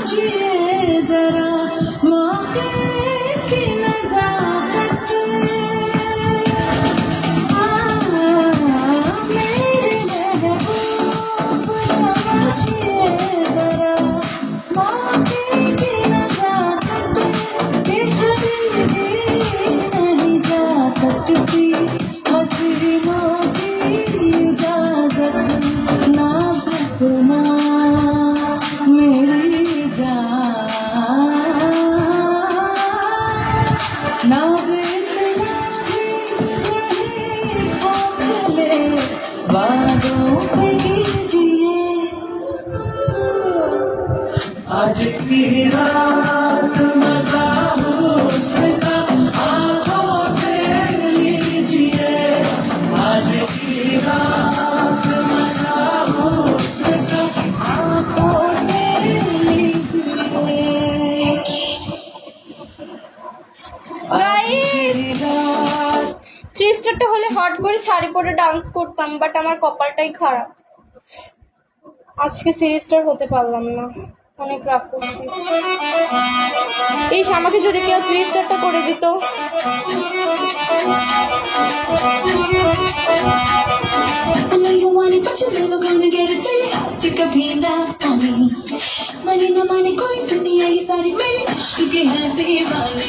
समझिए जरा मौके की नजाकत मेरे महबूब समझिए जरा मौके की नजाकत के कभी नहीं जा सकती हसीनों की इजाजत नाजुक ना मेरी जान नाज़िक भी नहीं खोखले बादों पे कीजिए आज की रात मजा हुस्न का आँखों से लीजिए आज की रात मजा हुस्न का आँखों से लीजिए গাইস 3 স্টারটা হলে হট করে শাড়ি পরে ডান্স করতাম, বাট আমার কপালটাই খারাপ, আজকে 3 স্টার হতে পারলাম না, অনেক রাগ করছি। এই আমাকে যদি কেউ 3 স্টারটা করে দিত। I know you want it, but you're never gonna get it. तेरे हाथ कभी ना पानी माने ना माने कोई दुनिया ये सारी मेरे इश्क के हैं दीवानी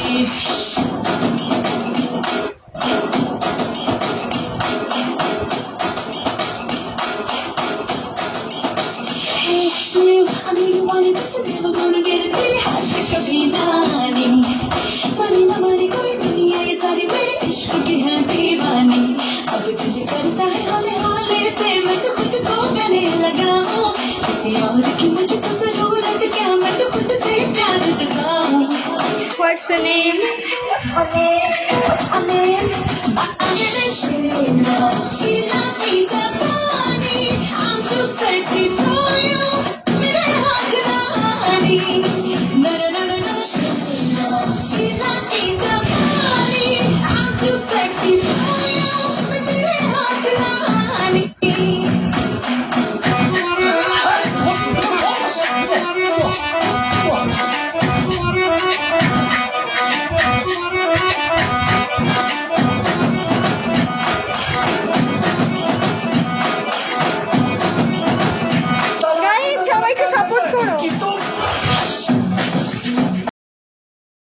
Hey you, I know you want it, but you're never gonna get it. तेरे हाथ कभी ना माने ना माने कोई दुनिया ये सारी मेरे इश्क के हैं दीवानी अब दिल करता है हमें हाले से मैं तो खुद को गले लगाऊं किसी और की मुझको जरूरत क्या मैं तो खुद से प्यार जताऊं What's the name? What's my name? What's my name? I am a Sheila.